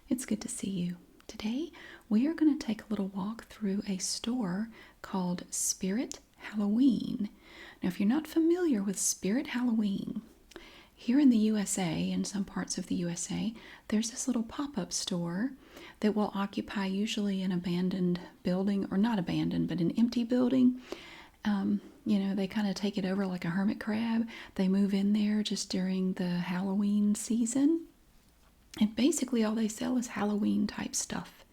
It's good to see you. Today we are going to take a little walk through a store called Spirit Halloween. Now, if you're not familiar with Spirit Halloween, here in the USA, in some parts of the USA, there's this little pop-up store that will occupy usually an abandoned building, or not abandoned, but an empty building. They kind of take it over like a hermit crab. They move in there just during the Halloween season. And basically all they sell is Halloween type stuff.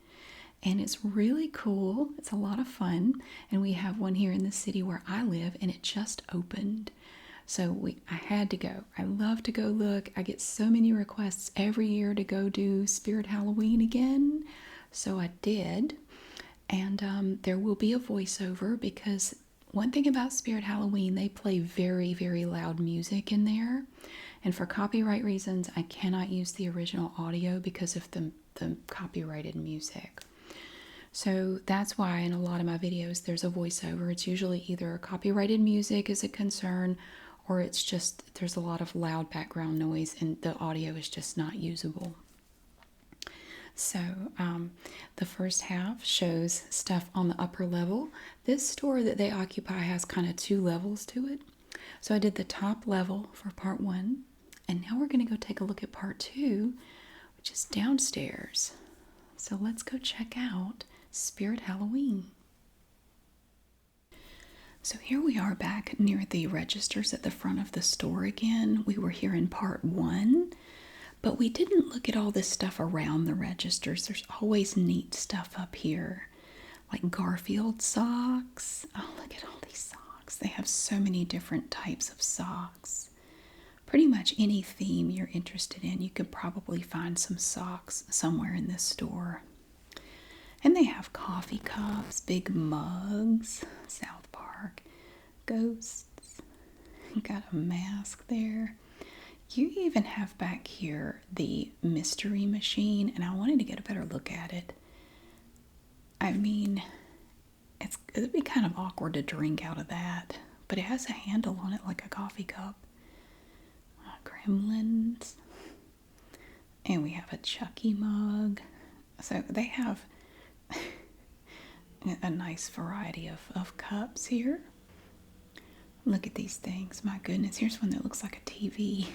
And it's really cool. It's a lot of fun. And we have one here in the city where I live, and it just opened. So I had to go. I love to go look. I get so many requests every year to go do Spirit Halloween again. So I did. And there will be a voiceover, because one thing about Spirit Halloween, they play very, very loud music in there. And for copyright reasons, I cannot use the original audio because of the copyrighted music. So that's why in a lot of my videos there's a voiceover. It's usually either copyrighted music is a concern, or it's just there's a lot of loud background noise and the audio is just not usable. So the first half shows stuff on the upper level. This store that they occupy has kind of two levels to it. So I did the top level for part one, and now we're going to go take a look at part two, which is downstairs. So let's go check out Spirit Halloween. So here we are back near the registers at the front of the store again. We were here in part one, but we didn't look at all this stuff around the registers. There's always neat stuff up here, like Garfield socks. Oh, look at all these socks. They have so many different types of socks. Pretty much any theme you're interested in, you could probably find some socks somewhere in this store. And they have coffee cups, big mugs, South Park, ghosts. Got a mask there. You even have back here the mystery machine, and I wanted to get a better look at it. I mean, it'd be kind of awkward to drink out of that, but it has a handle on it like a coffee cup. Gremlins. And we have a Chucky mug. So they have a nice variety of cups here. Look at these things. My goodness, here's one that looks like a TV.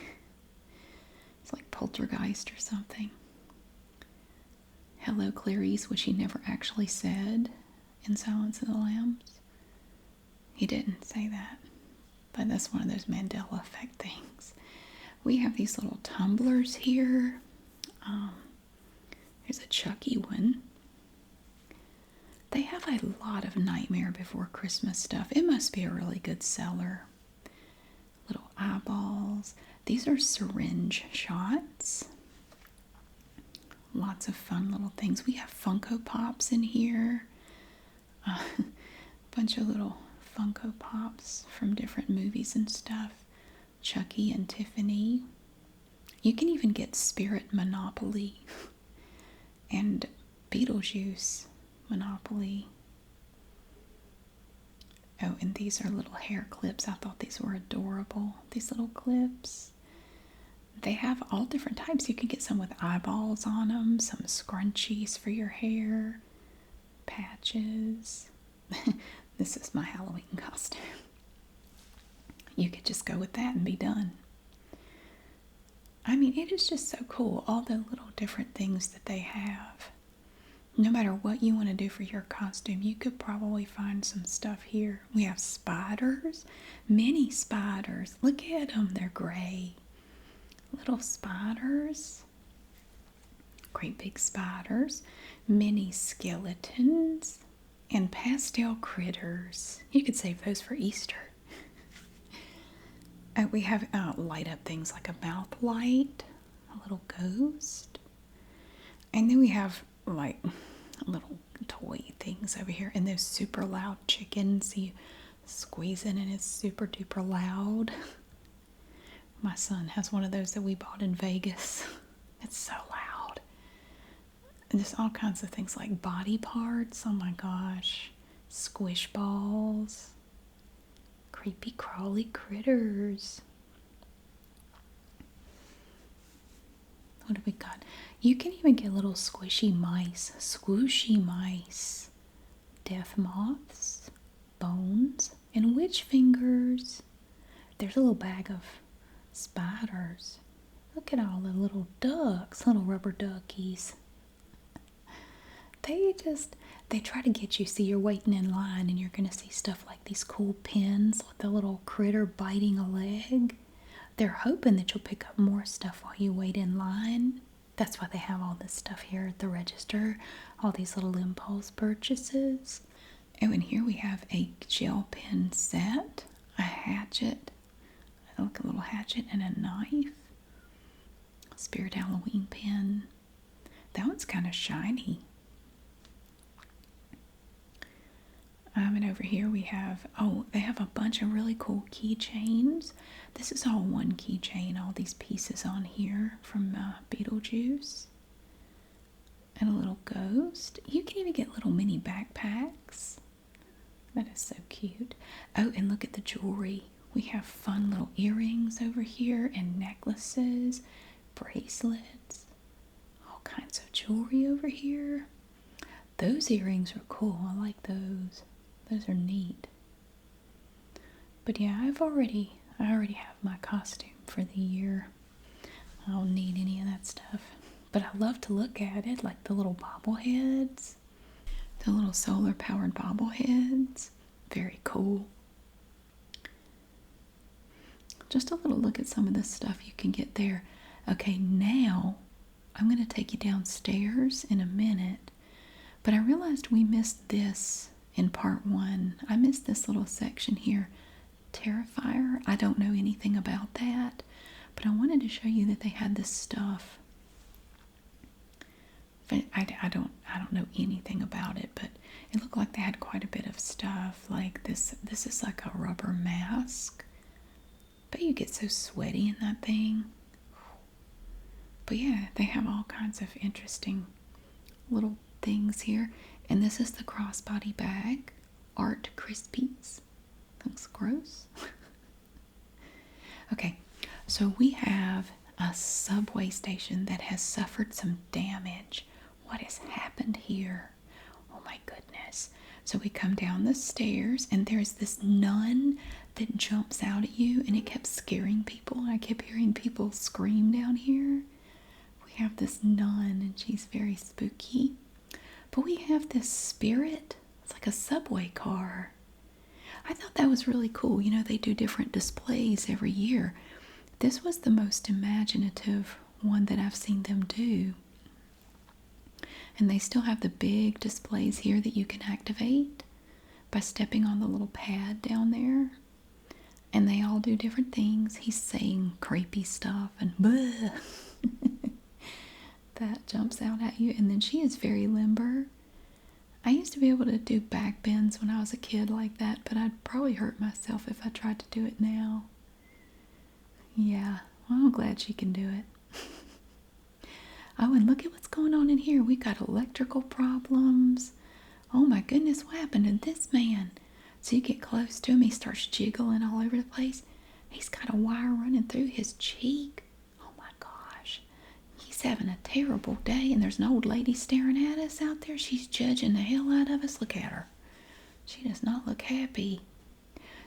It's like Poltergeist or something. Hello, Clarice, which he never actually said in Silence of the Lambs. He didn't say that. But that's one of those Mandela effect things. We have these little tumblers here. There's a Chucky one. They have a lot of Nightmare Before Christmas stuff. It must be a really good seller. Little eyeballs. These are syringe shots. Lots of fun little things. We have Funko Pops in here. A bunch of little Funko Pops from different movies and stuff. Chucky and Tiffany. You can even get Spirit Monopoly and Beetlejuice Monopoly. Oh, and these are little hair clips. I thought these were adorable. These little clips. They have all different types. You can get some with eyeballs on them, some scrunchies for your hair, patches. This is my Halloween costume. You could just go with that and be done. I mean, it is just so cool, all the little different things that they have. No matter what you want to do for your costume, you could probably find some stuff here. We have spiders, mini spiders. Look at them, they're gray. Little spiders. Great big spiders. Mini skeletons. And pastel critters. You could save those for Easter. We have light up things like a mouth light, a little ghost. And then we have like little toy things over here. And those super loud chickens. You squeeze in and it's super duper loud. My son has one of those that we bought in Vegas. It's so loud. And just all kinds of things like body parts. Oh my gosh. Squish balls. Creepy crawly critters. What do we got? You can even get little squishy mice, swooshy mice, death moths, bones, and witch fingers. There's a little bag of spiders. Look at all the little ducks, little rubber duckies. They try to get you. See, you're waiting in line and you're going to see stuff like these cool pins with the little critter biting a leg. They're hoping that you'll pick up more stuff while you wait in line. That's why they have all this stuff here at the register, all these little impulse purchases. Oh, and here we have a gel pen set, a hatchet, like a little hatchet, and a knife. Spirit Halloween pen. That one's kind of shiny. And over here we have, they have a bunch of really cool keychains. This is all one keychain, all these pieces on here from Beetlejuice. And a little ghost. You can even get little mini backpacks. That is so cute. Oh, and look at the jewelry. We have fun little earrings over here and necklaces, bracelets, all kinds of jewelry over here. Those earrings are cool. I like those. Those are neat. But yeah, I already have my costume for the year. I don't need any of that stuff. But I love to look at it, like the little bobbleheads. The little solar powered bobbleheads. Very cool. Just a little look at some of the stuff you can get there. Okay, now I'm going to take you downstairs in a minute. But I realized we missed this in part 1. I missed this little section here. Terrifier. I don't know anything about that. But I wanted to show you that they had this stuff. But I don't know anything about it, but it looked like they had quite a bit of stuff. Like this is like a rubber mask. But you get so sweaty in that thing. But yeah, they have all kinds of interesting little things here. And this is the crossbody bag. Art Crispies. Looks gross. Okay, so we have a subway station that has suffered some damage. What has happened here? Oh my goodness. So we come down the stairs and there's this nun that jumps out at you, and it kept scaring people. I kept hearing people scream down here. We have this nun and she's very spooky. But we have this spirit. It's like a subway car. I thought that was really cool. You know, they do different displays every year. This was the most imaginative one that I've seen them do. And they still have the big displays here that you can activate by stepping on the little pad down there. And they all do different things. He's saying creepy stuff and bleh. That jumps out at you. And then she is very limber. I used to be able to do back bends when I was a kid like that, but I'd probably hurt myself if I tried to do it now. Yeah, well, I'm glad she can do it. Oh, and look at what's going on in here. We got electrical problems. Oh my goodness, what happened to this man? So you get close to him, he starts jiggling all over the place. He's got a wire running through his cheek. Oh my gosh. He's having a terrible day, and there's an old lady staring at us out there. She's judging the hell out of us. Look at her. She does not look happy.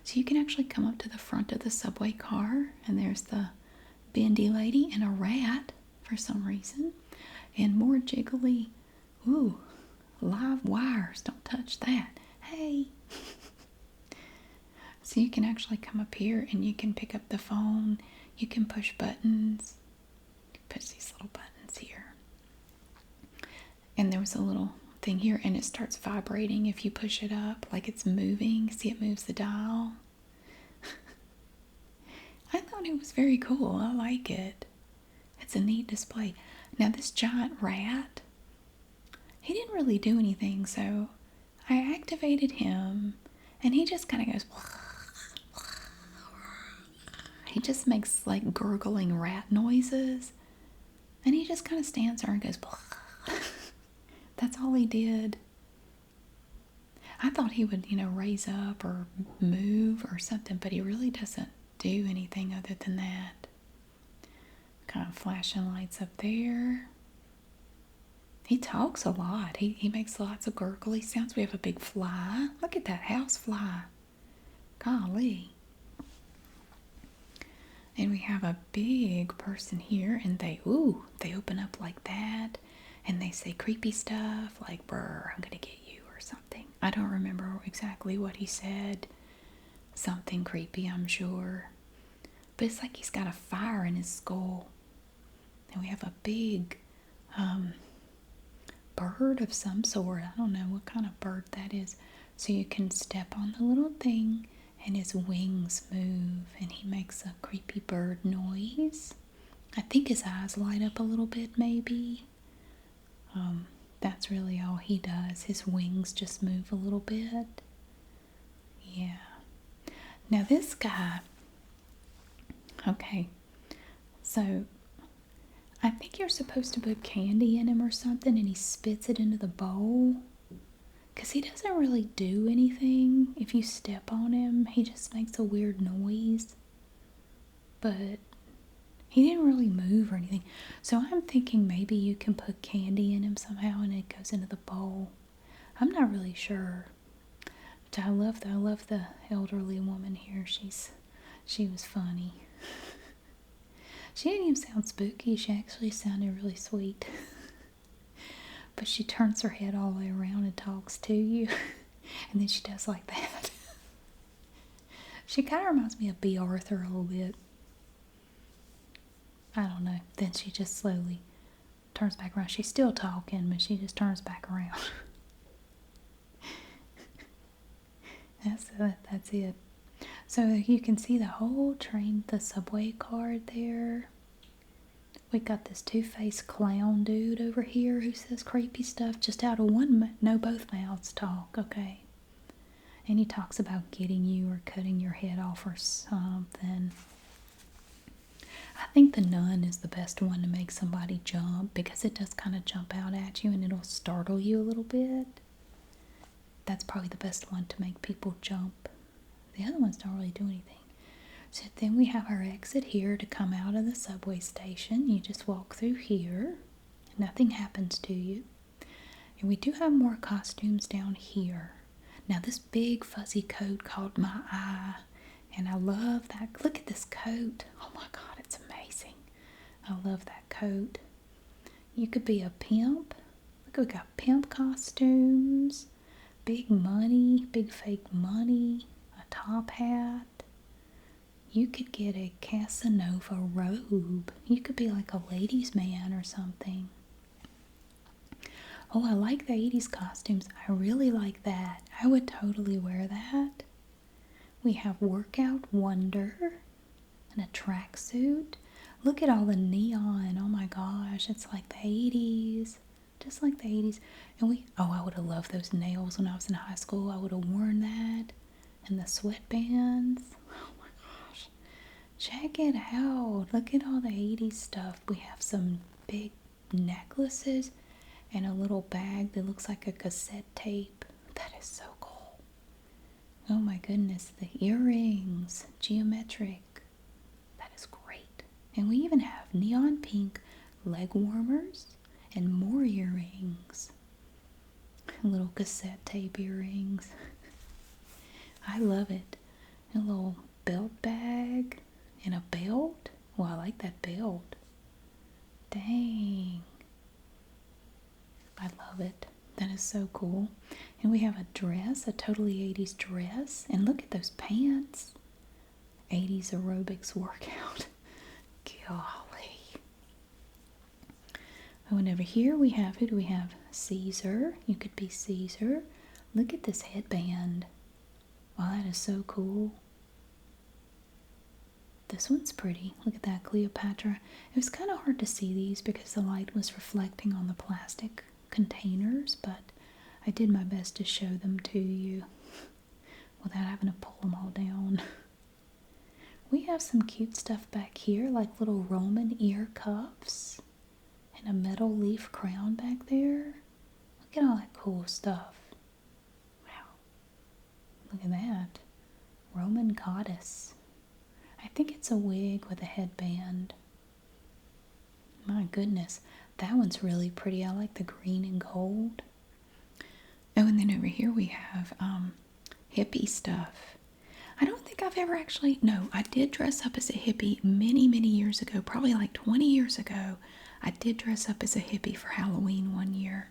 So you can actually come up to the front of the subway car, and there's the bendy lady and a rat for some reason. And more jiggly, live wires. Don't touch that. Hey. So you can actually come up here and you can pick up the phone. You can push buttons. You push these little buttons here. And there was a little thing here, and it starts vibrating if you push it up, like it's moving. See, it moves the dial. I thought it was very cool. I like it. It's a neat display. Now this giant rat, he didn't really do anything, so I activated him, and he just kind of goes. He just makes like gurgling rat noises, and he just kind of stands there and goes. That's all he did. I thought he would, raise up or move or something, but he really doesn't do anything other than that. Kind of flashing lights up there. He talks a lot. He makes lots of gurgly sounds. We have a big fly. Look at that house fly. Golly. And we have a big person here, and they open up like that, and they say creepy stuff like, "Brr, I'm gonna get you," or something. I don't remember exactly what he said. Something creepy, I'm sure. But it's like he's got a fire in his skull. And we have a big bird of some sort. I don't know what kind of bird that is. So you can step on the little thing and his wings move and he makes a creepy bird noise. I think his eyes light up a little bit, maybe. That's really all he does. His wings just move a little bit. Yeah. Now this guy, okay, so I think you're supposed to put candy in him or something, and he spits it into the bowl. Because he doesn't really do anything. If you step on him, he just makes a weird noise. But he didn't really move or anything. So I'm thinking maybe you can put candy in him somehow and it goes into the bowl. I'm not really sure. But I love the elderly woman here. She was funny. She didn't even sound spooky. She actually sounded really sweet. But she turns her head all the way around and talks to you. And then she does like that. She kind of reminds me of B. Arthur a little bit. I don't know. Then she just slowly turns back around. She's still talking, but she just turns back around. That's it. So you can see the whole train, the subway card there. We got this two-faced clown dude over here who says creepy stuff just out of one, no, both mouths talk, okay? And he talks about getting you or cutting your head off or something. I think the nun is the best one to make somebody jump because it does kind of jump out at you and it'll startle you a little bit. That's probably the best one to make people jump. The other ones don't really do anything. So then we have our exit here to come out of the subway station. You just walk through here. Nothing happens to you. And we do have more costumes down here. Now this big fuzzy coat caught my eye. And I love that. Look at this coat. Oh my God, it's amazing. I love that coat. You could be a pimp. Look, we got pimp costumes. Big money, big fake money. A top hat. You could get a Casanova robe. You could be like a ladies' man or something. Oh, I like the 80s costumes. I really like that. I would totally wear that. We have Workout Wonder and a tracksuit. Look at all the neon. Oh my gosh, it's like the 80s. Just like the 80s. And I would have loved those nails when I was in high school. I would have worn that. And the sweatbands. Check it out. Look at all the 80s stuff. We have some big necklaces and a little bag that looks like a cassette tape. That is so cool. Oh my goodness. The earrings. Geometric. That is great. And we even have neon pink leg warmers and more earrings. Little cassette tape earrings. I love it. A little belt bag. And a belt? Well, I like that belt. Dang. I love it. That is so cool. And we have a dress, a totally 80s dress. And look at those pants. 80s aerobics workout. Golly. Oh, and over here we have, who do we have? Caesar. You could be Caesar. Look at this headband. Wow, that is so cool. This one's pretty. Look at that, Cleopatra. It was kind of hard to see these because the light was reflecting on the plastic containers, but I did my best to show them to you without having to pull them all down. We have some cute stuff back here, like little Roman ear cuffs and a metal leaf crown back there. Look at all that cool stuff. Wow. Look at that. Roman goddess. I think it's a wig with a headband. My goodness. That one's really pretty. I like the green and gold. Oh, and then over here we have hippie stuff. I don't think I've ever actually, no, I did dress up as a hippie many, many years ago, probably like 20 years ago. I did dress up as a hippie for Halloween one year.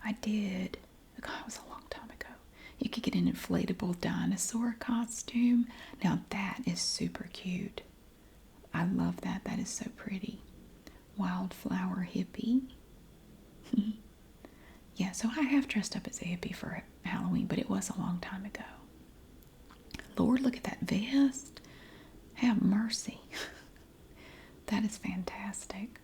I did. God, it was a long time ago. You could get an inflatable dinosaur costume. Now that is super cute. I love that. That is so pretty. Wildflower hippie. Yeah, so I have dressed up as a hippie for Halloween, but it was a long time ago. Lord, look at that vest. Have mercy. That is fantastic.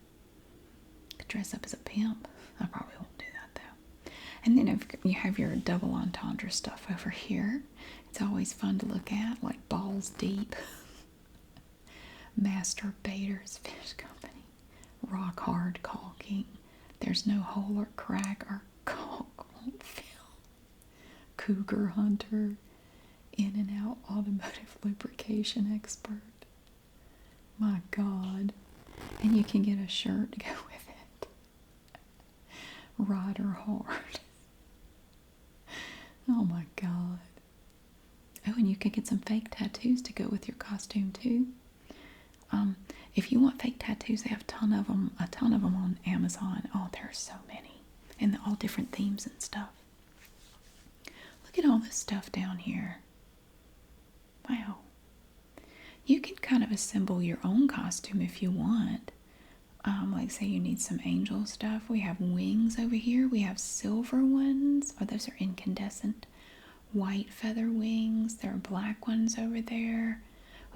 Could dress up as a pimp. I probably won't do that though. And then if you have your double entendre stuff over here, it's always fun to look at, like Balls Deep, Master Bader's Fish Company, Rock Hard Caulking, There's No Hole or Crack or Caulk Won't Fill, Cougar Hunter, In and Out Automotive Lubrication Expert. My God. And you can get a shirt to go with it. Rider Hard. Oh my God. Oh, and you could get some fake tattoos to go with your costume too. If you want fake tattoos, they have a ton of them on Amazon. Oh, there's so many. And all different themes and stuff. Look at all this stuff down here. Wow. You can kind of assemble your own costume if you want. Like say you need some angel stuff. We have wings over here. We have silver ones. Oh, those are incandescent. White feather wings. There are black ones over there.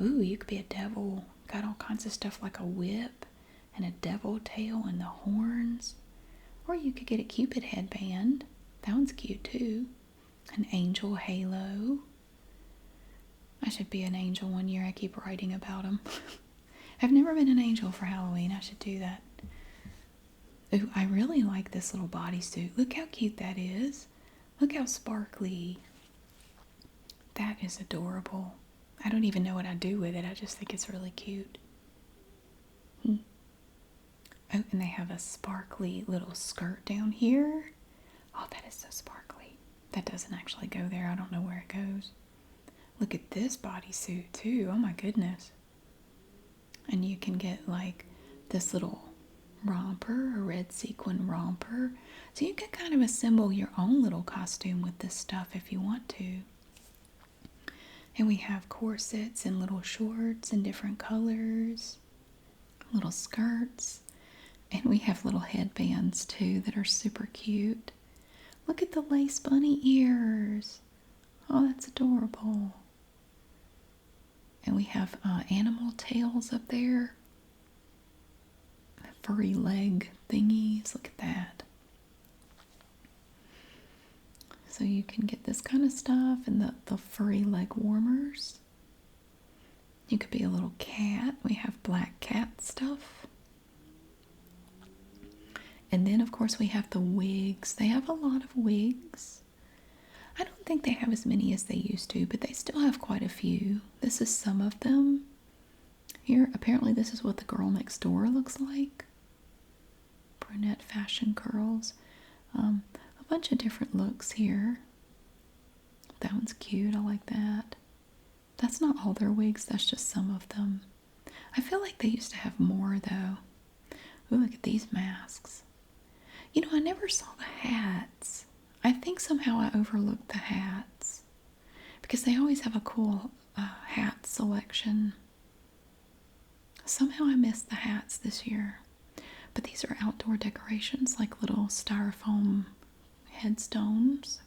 Ooh, you could be a devil. Got all kinds of stuff like a whip and a devil tail and the horns. Or you could get a Cupid headband. That one's cute too. An angel halo. I should be an angel one year. I keep writing about them. I've never been an angel for Halloween. I should do that. Ooh, I really like this little bodysuit. Look how cute that is. Look how sparkly. That is adorable. I don't even know what I do with it. I just think it's really cute. Oh, and they have a sparkly little skirt down here. Oh, that is so sparkly. That doesn't actually go there. I don't know where it goes. Look at this bodysuit too. Oh my goodness. And you can get like this little romper, a red sequin romper. So you can kind of assemble your own little costume with this stuff if you want to. And we have corsets and little shorts in different colors, little skirts, and we have little headbands too that are super cute. Look at the lace bunny ears. Oh, that's adorable. And we have animal tails up there. Furry leg thingies. Look at that. So you can get this kind of stuff and the furry leg warmers. You could be a little cat. We have black cat stuff. And then, of course, we have the wigs. They have a lot of wigs. I don't think they have as many as they used to, but they still have quite a few. This is some of them. Here, apparently this is what the girl next door looks like. Brunette fashion curls. A bunch of different looks here. That one's cute. I like that. That's not all their wigs. That's just some of them. I feel like they used to have more, though. Ooh, look at these masks. You know, I never saw the hats. I think somehow I overlooked the hats because they always have a cool hat selection. Somehow I missed the hats this year. But these are outdoor decorations like little styrofoam headstones.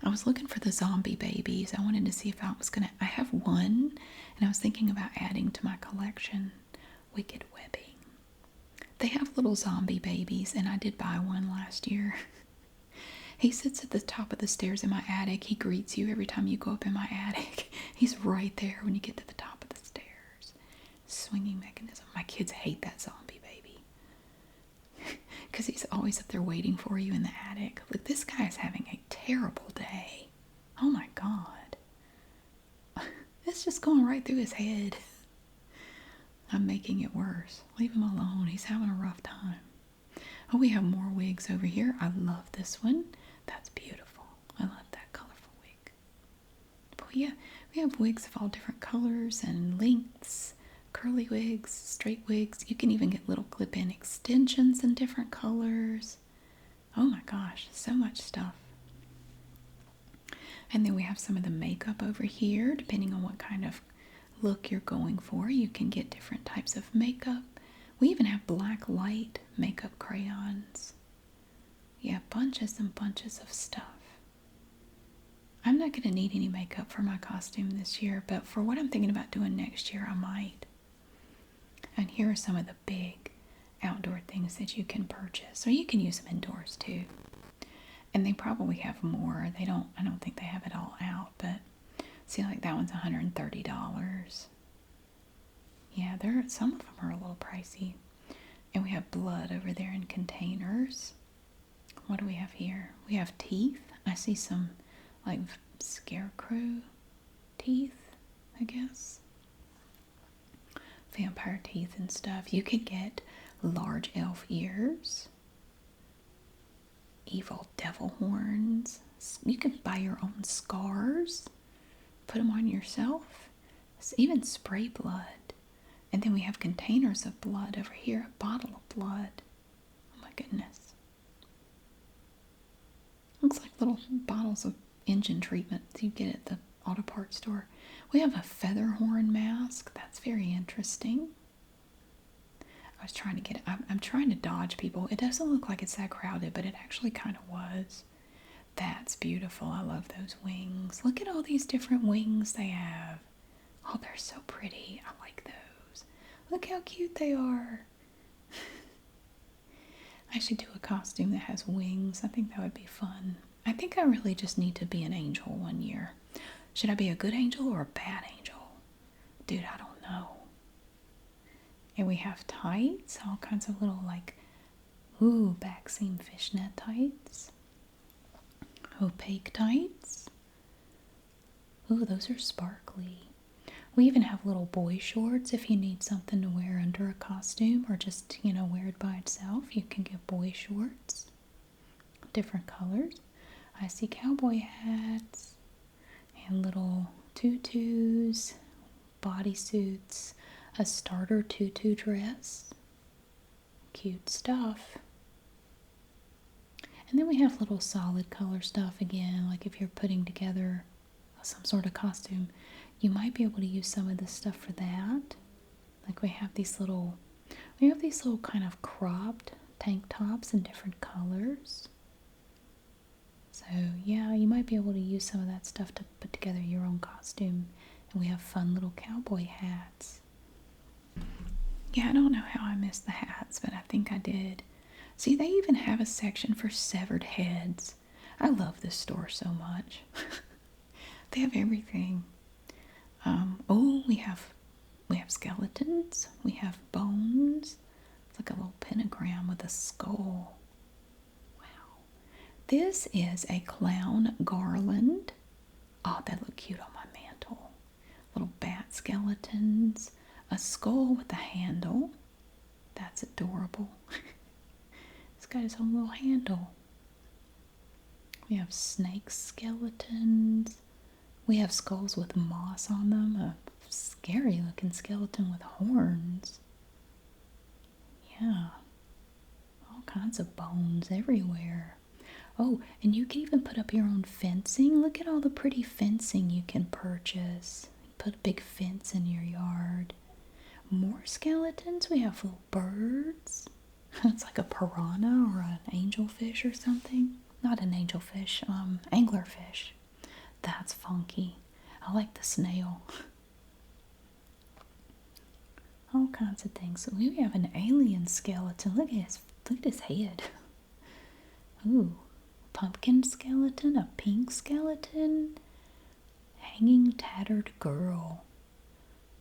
I was looking for the zombie babies. I wanted to see if I was going to... I have one and I was thinking about adding to my collection. Wicked Webbing. They have little zombie babies and I did buy one last year. He sits at the top of the stairs in my attic. He greets you every time you go up in my attic. He's right there when you get to the top of the stairs. Swinging mechanism. My kids hate that zombie baby. Because he's always up there waiting for you in the attic. Look, this guy is having a terrible day. Oh my God. It's just going right through his head. I'm making it worse. Leave him alone. He's having a rough time. Oh, we have more wigs over here. I love this one. That's beautiful. I love that colorful wig. But yeah, we have wigs of all different colors and lengths. Curly wigs, straight wigs. You can even get little clip-in extensions in different colors. Oh my gosh, so much stuff. And then we have some of the makeup over here, depending on what kind of look you're going for. You can get different types of makeup. We even have black light makeup crayons. Yeah, bunches and bunches of stuff. I'm not going to need any makeup for my costume this year, but for what I'm thinking about doing next year, I might. And here are some of the big outdoor things that you can purchase, or you can use them indoors too. And they probably have more. I don't think they have it all out, but see, like that one's $130. Yeah, some of them are a little pricey. And we have blood over there in containers. What do we have here? We have teeth. I see some like scarecrow teeth, I guess. Vampire teeth and stuff. You could get large elf ears. Evil devil horns. You can buy your own scars. Put them on yourself. It's even spray blood. And then we have containers of blood over here. A bottle of blood. Oh my goodness. Looks like little bottles of engine treatment you get at the auto parts store. We have a feather horn mask. That's very interesting. I was trying to get it. I'm trying to dodge people. It doesn't look like it's that crowded, but it actually kind of was. That's beautiful. I love those wings. Look at all these different wings they have. Oh, they're so pretty. I like those. Look how cute they are. I should do a costume that has wings. I think that would be fun. I think I really just need to be an angel one year. Should I be a good angel or a bad angel? Dude, I don't know. And we have tights, all kinds of little back seam fishnet tights. Opaque tights. Ooh, those are sparkly. We even have little boy shorts if you need something to wear under a costume or just, wear it by itself. You can get boy shorts. Different colors. I see cowboy hats and little tutus, bodysuits, a starter tutu dress. Cute stuff. And then we have little solid color stuff again, like if you're putting together some sort of costume, you might be able to use some of this stuff for that. Like we have these little kind of cropped tank tops in different colors. So yeah, you might be able to use some of that stuff to put together your own costume. And we have fun little cowboy hats. Yeah, I don't know how I missed the hats, but I think I did. See, they even have a section for severed heads. I love this store so much. They have everything. We have skeletons. We have bones. It's like a little pentagram with a skull. Wow. This is a clown garland. Oh, that look cute on my mantle. Little bat skeletons. A skull with a handle. That's adorable. It's got its own little handle. We have snake skeletons. We have skulls with moss on them. A scary looking skeleton with horns. Yeah. All kinds of bones everywhere. Oh, and you can even put up your own fencing. Look at all the pretty fencing you can purchase. Put a big fence in your yard. More skeletons. We have little birds. It's like a piranha or an angelfish or something. Not an angelfish, anglerfish. That's funky. I like the snail. All kinds of things. So we have an alien skeleton. Look at his head. Ooh. Pumpkin skeleton, a pink skeleton, hanging tattered girl.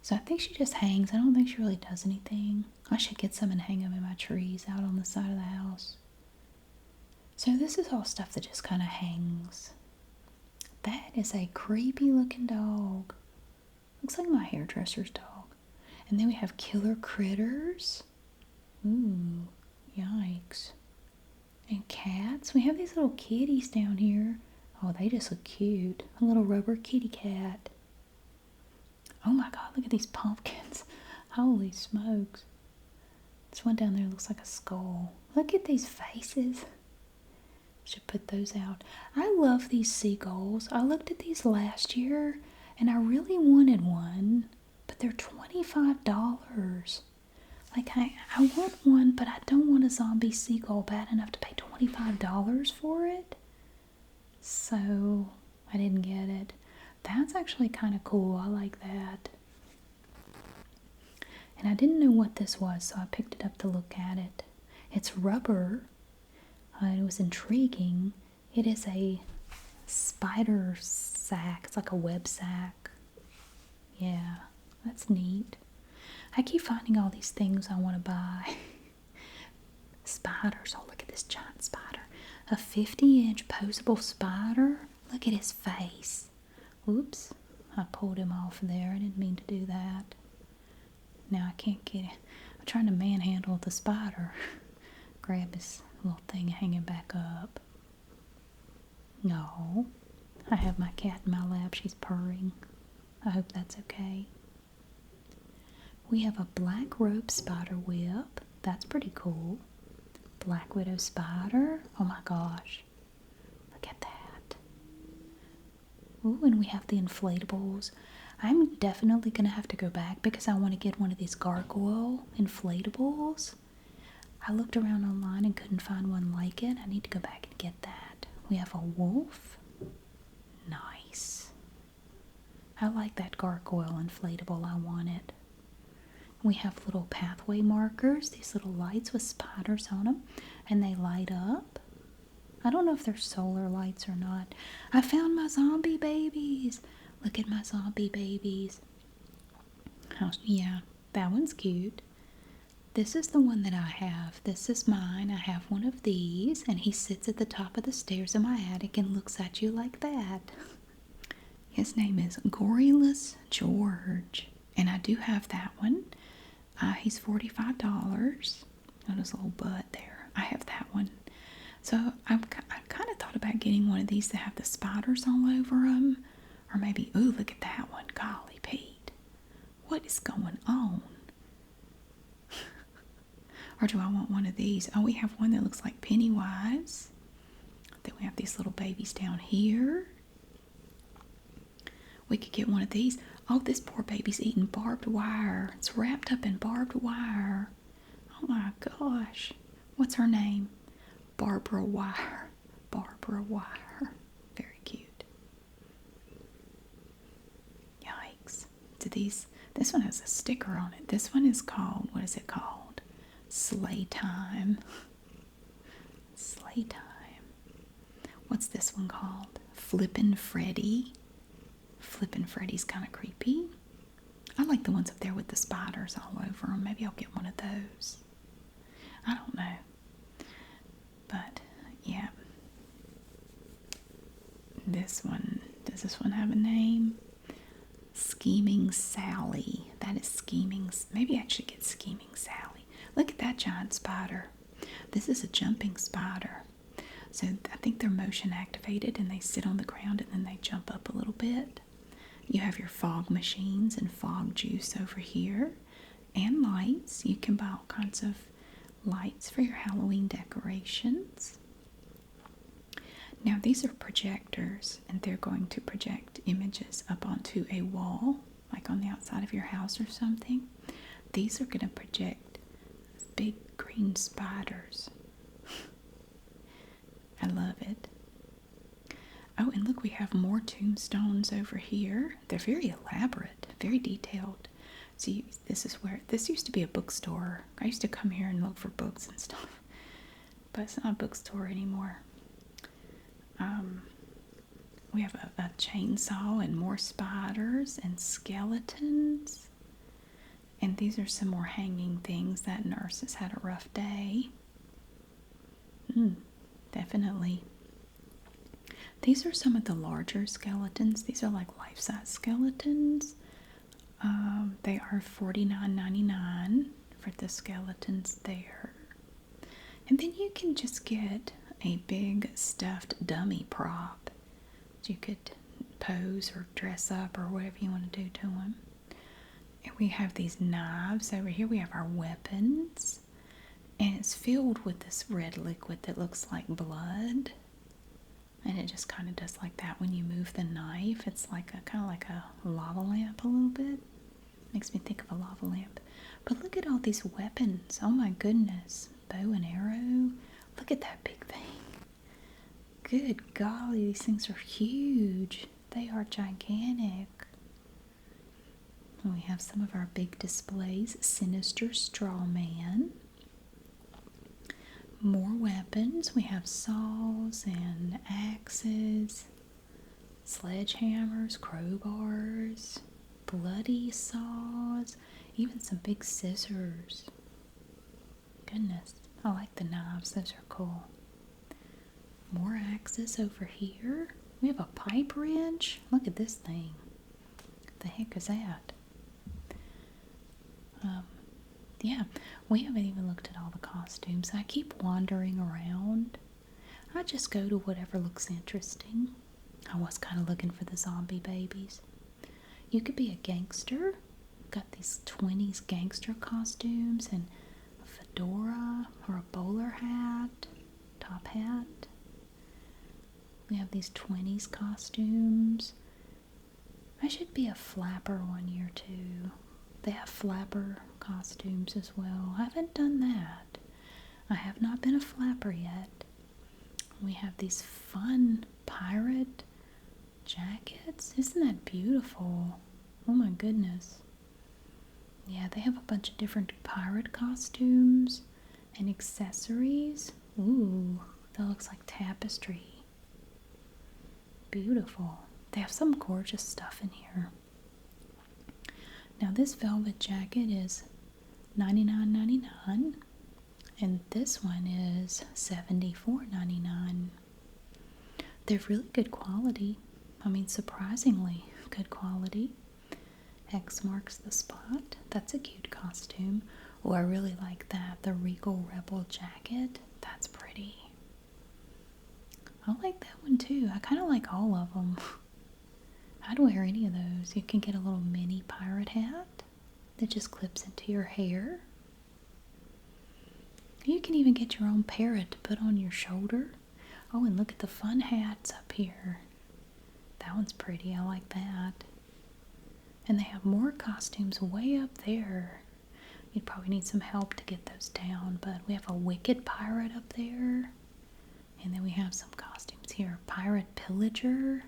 So I think she just hangs. I don't think she really does anything. I should get some and hang them in my trees out on the side of the house. So this is all stuff that just kind of hangs. That is a creepy looking dog. Looks like my hairdresser's dog. And then we have killer critters. Ooh, yikes. And cats. We have these little kitties down here. Oh, they just look cute. A little rubber kitty cat. Oh my god, look at these pumpkins. Holy smokes. This one down there looks like a skull. Look at these faces. Should put those out. I love these seagulls. I looked at these last year and I really wanted one, but they're $25. Like, I want one, but I don't want a zombie seagull bad enough to pay $25 for it. So, I didn't get it. That's actually kind of cool. I like that. And I didn't know what this was, so I picked it up to look at it. It's rubber. It was intriguing. It is a spider sack. It's like a web sack. Yeah, that's neat. I keep finding all these things I want to buy. Spiders. Oh, look at this giant spider. A 50-inch posable spider. Look at his face. Oops. I pulled him off there. I didn't mean to do that. Now I can't get it. I'm trying to manhandle the spider. Grab his little thing hanging back up. No. I have my cat in my lap. She's purring. I hope that's okay. We have a black rope spider web. That's pretty cool. Black widow spider. Oh my gosh. Look at that. Ooh, and we have the inflatables. I'm definitely going to have to go back because I want to get one of these gargoyle inflatables. I looked around online and couldn't find one like it. I need to go back and get that. We have a wolf. Nice. I like that gargoyle inflatable. I want it. We have little pathway markers, these little lights with spiders on them, and they light up. I don't know if they're solar lights or not. I found my zombie babies. Look at my zombie babies. Oh, yeah, that one's cute. This is the one that I have. This is mine. I have one of these, and he sits at the top of the stairs in my attic and looks at you like that. His name is Goryless George, and I do have that one. He's $45. Got his little butt there. I have that one. So I kind of thought about getting one of these that have the spiders all over them. Or maybe, ooh, look at that one. Golly, Pete. What is going on? Or do I want one of these? Oh, we have one that looks like Pennywise. Then we have these little babies down here. We could get one of these. Oh, this poor baby's eating barbed wire. It's wrapped up in barbed wire. Oh my gosh. What's her name? Barbara Wire. Barbara Wire. Very cute. Yikes. This one has a sticker on it. This one is called, what is it called? Sleigh Time. Sleigh Time. What's this one called? Flippin' Freddy. Flippin' Freddy's kind of creepy. I like the ones up there with the spiders all over them. Maybe I'll get one of those. I don't know. But, yeah. This one, does this one have a name? Scheming Sally. That is Scheming. Maybe I should get Scheming Sally. Look at that giant spider. This is a jumping spider. So I think they're motion activated and they sit on the ground and then they jump up a little bit. You have your fog machines and fog juice over here and lights. You can buy all kinds of lights for your Halloween decorations. Now these are projectors and they're going to project images up onto a wall, like on the outside of your house or something. These are going to project big green spiders. I love it. Oh, and look, we have more tombstones over here. They're very elaborate, very detailed. See, this used to be a bookstore. I used to come here and look for books and stuff, but it's not a bookstore anymore. We have a chainsaw and more spiders and skeletons. And these are some more hanging things. That nurse has had a rough day. Definitely. These are some of the larger skeletons. These are like life-size skeletons. They are $49.99 for the skeletons there. And then you can just get a big stuffed dummy prop that you could pose or dress up or whatever you want to do to them. And we have these knives over here. We have our weapons. And it's filled with this red liquid that looks like blood. And it just kind of does like that when you move the knife. It's like a kind of like a lava lamp a little bit. Makes me think of a lava lamp. But look at all these weapons. Oh my goodness. Bow and arrow. Look at that big thing. Good golly, these things are huge. They are gigantic. We have some of our big displays. Sinister Straw Man. More weapons. We have saws and axes, sledgehammers, crowbars, bloody saws, even some big scissors. Goodness, I like the knives. Those are cool. More axes over here. We have a pipe wrench. Look at this thing. What the heck is that? Yeah, we haven't even looked at all the costumes. I keep wandering around. I just go to whatever looks interesting. I was kind of looking for the zombie babies. You could be a gangster. Got these 20s gangster costumes and a fedora or a bowler hat, top hat. We have these 20s costumes. I should be a flapper one year too. They have flapper costumes as well. I haven't done that. I have not been a flapper yet. We have these fun pirate jackets. Isn't that beautiful? Oh my goodness. Yeah, they have a bunch of different pirate costumes and accessories. Ooh, that looks like tapestry. Beautiful. They have some gorgeous stuff in here. Now this velvet jacket is $99.99 and this one is $74.99. They're really good quality. I mean, surprisingly good quality. X marks the spot. That's a cute costume. Oh, I really like that. The Regal Rebel jacket. That's pretty. I like that one too. I kind of like all of them. I'd wear any of those. You can get a little mini pirate hat that just clips into your hair. You can even get your own parrot to put on your shoulder. Oh, and look at the fun hats up here. That one's pretty. I like that. And they have more costumes way up there. You'd probably need some help to get those down, but we have a wicked pirate up there. And then we have some costumes here. Pirate pillager.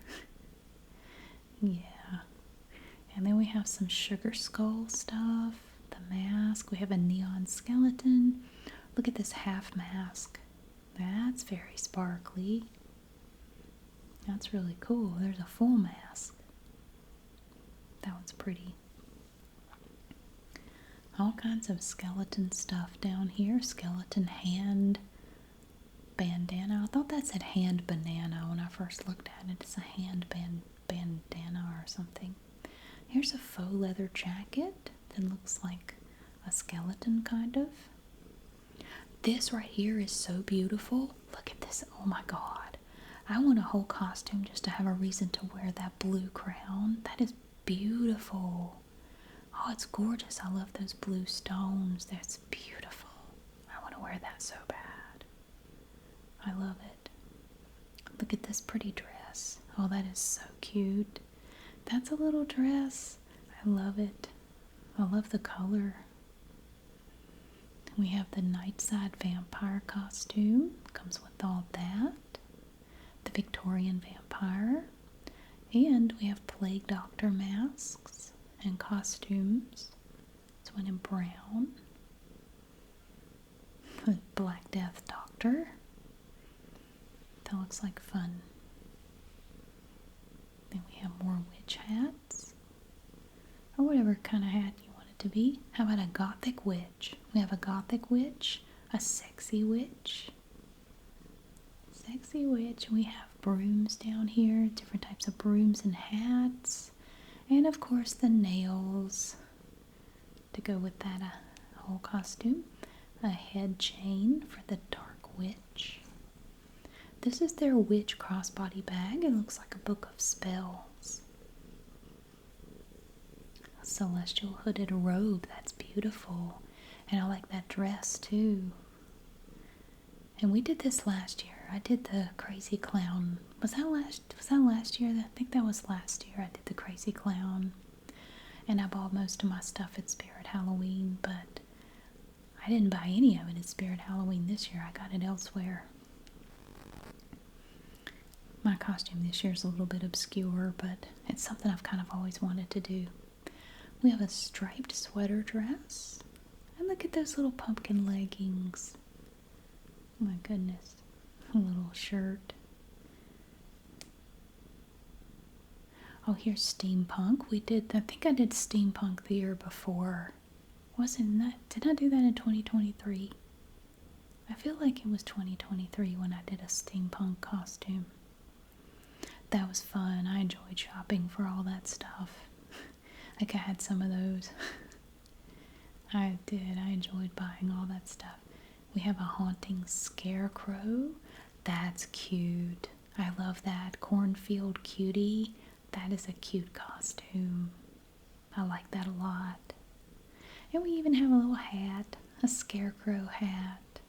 Yeah. And then we have some sugar skull stuff. The mask. We have a neon skeleton. Look at this half mask. That's very sparkly. That's really cool. There's a full mask. That one's pretty. All kinds of skeleton stuff down here. Skeleton hand bandana. I thought that said hand banana when I first looked at it. It's a hand bandana or something. Here's a faux leather jacket that looks like a skeleton kind of. This right here is so beautiful. Look at this. Oh my god. I want a whole costume just to have a reason to wear that blue crown. That is beautiful. Oh, it's gorgeous. I love those blue stones. That's beautiful. I want to wear that so bad. I love it. Look at this pretty dress. Oh, that is so cute. That's a little dress. I love it. I love the color. We have the Nightside vampire costume. Comes with all that. The Victorian vampire. And we have plague doctor masks and costumes. This one in brown. The Black Death Doctor. That looks like fun. Then we have more witch hats. Or whatever kind of hat you want it to be. How about a gothic witch? We have a gothic witch, a sexy witch. Sexy witch. We have brooms down here, different types of brooms and hats. And of course the nails to go with that whole costume. A head chain for the Dark Witch. This is their witch crossbody bag. It looks like a book of spells. A celestial hooded robe. That's beautiful. And I like that dress too. And we did this last year. I did the crazy clown. Was that last year? I think that was last year. I did the crazy clown. And I bought most of my stuff at Spirit Halloween, but I didn't buy any of it at Spirit Halloween this year. I got it elsewhere. My costume this year is a little bit obscure, but it's something I've kind of always wanted to do. We have a striped sweater dress. And look at those little pumpkin leggings. Oh my goodness. A little shirt. Oh, here's steampunk. I think I did steampunk the year before. Wasn't that? Did I do that in 2023? I feel like it was 2023 when I did a steampunk costume. That was fun. I enjoyed shopping for all that stuff. Like I had some of those. I did. I enjoyed buying all that stuff. We have a haunting scarecrow. That's cute. I love that. Cornfield cutie. That is a cute costume. I like that a lot. And we even have a little hat. A scarecrow hat.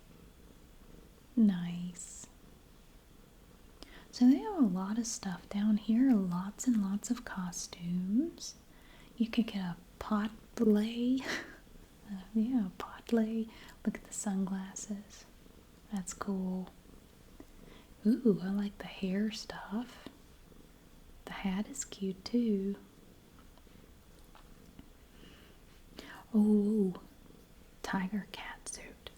Nice. So they have a lot of stuff down here. Lots and lots of costumes. You could get a pot lay. Yeah, a pot lay. Look at the sunglasses. That's cool. Ooh, I like the hair stuff. The hat is cute too. Oh, tiger cat suit.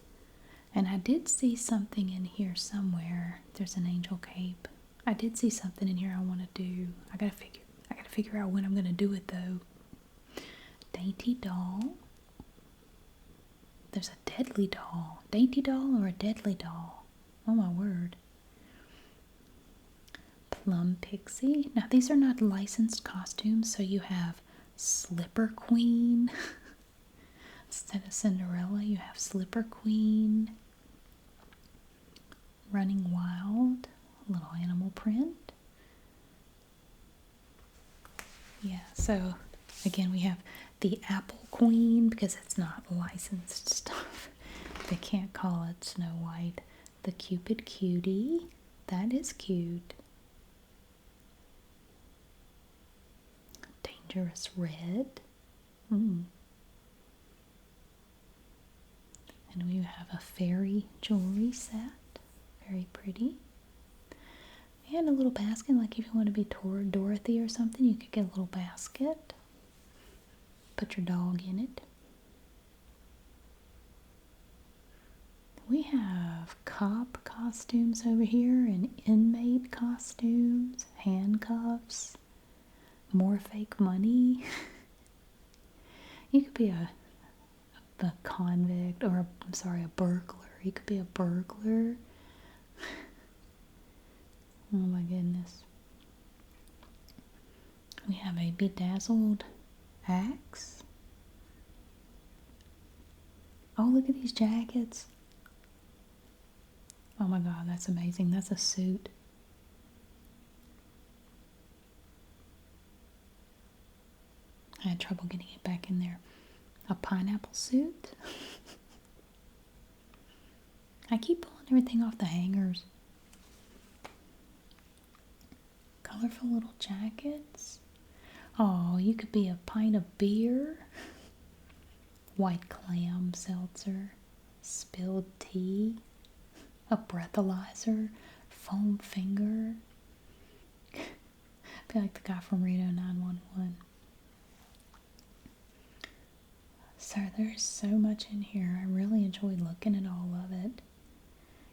And I did see something in here somewhere. There's an angel cape. I did see something in here I want to do. I gotta figure out when I'm gonna do it though. Dainty doll. There's a deadly doll. Dainty doll or a deadly doll? Oh my word. Plum pixie. Now these are not licensed costumes, so you have Slipper Queen. Instead of Cinderella, you have Slipper Queen. Running Wild. A little animal print. Yeah, so again we have the Apple Queen because it's not licensed stuff. They can't call it Snow White. The Cupid Cutie. That is cute. Dangerous Red. And we have a fairy jewelry set. Very pretty. And a little basket, like if you want to be Dorothy or something, you could get a little basket. Put your dog in it. We have cop costumes over here and inmate costumes, handcuffs, more fake money. You could be a convict, or a burglar. You could be a burglar. Oh my goodness. We have a bedazzled axe. Oh, look at these jackets. Oh my god, that's amazing. That's a suit. I had trouble getting it back in there. A pineapple suit. I keep pulling everything off the hangers. Colorful little jackets. Oh, you could be a pint of beer. White clam seltzer. Spilled tea. A breathalyzer. Foam finger. I feel like the guy from Reno 911. So there's so much in here. I really enjoy looking at all of it.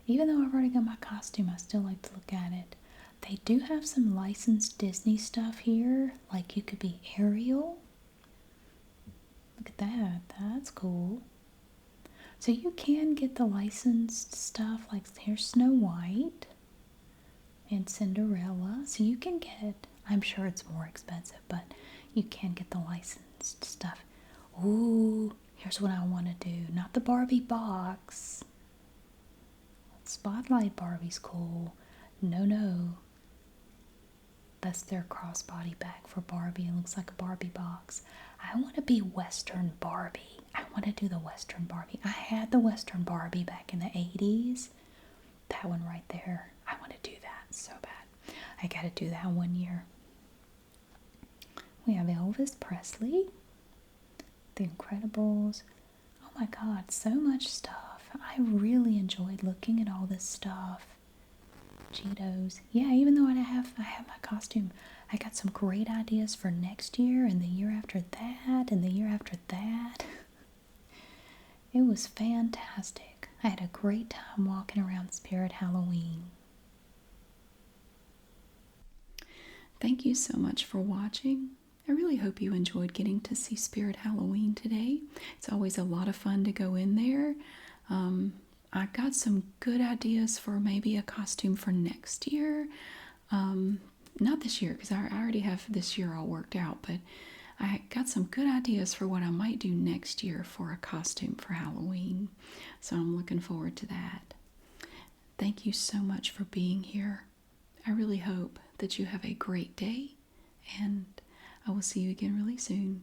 Even though I've already got my costume, I still like to look at it. They do have some licensed Disney stuff here. Like you could be Ariel. Look at that. That's cool. So you can get the licensed stuff. Like here's Snow White and Cinderella. So you can get, I'm sure it's more expensive, but You can get the licensed stuff. Ooh, here's what I want to do. Not the Barbie box. Spotlight Barbie's cool. No. That's their crossbody bag for Barbie. It looks like a Barbie box. I want to be Western Barbie. I want to do the Western Barbie. I had the Western Barbie back in the 80s. That one right there. I want to do that so bad. I got to do that one year. We have Elvis Presley. The Incredibles. Oh my god, so much stuff. I really enjoyed looking at all this stuff. Cheetos. Yeah, even though I have my costume, I got some great ideas for next year and the year after that and the year after that. It was fantastic. I had a great time walking around Spirit Halloween. Thank you so much for watching. I really hope you enjoyed getting to see Spirit Halloween today. It's always a lot of fun to go in there. I got some good ideas for maybe a costume for next year. Not this year, because I already have this year all worked out, but I got some good ideas for what I might do next year for a costume for Halloween. So I'm looking forward to that. Thank you so much for being here. I really hope that you have a great day, and I will see you again really soon.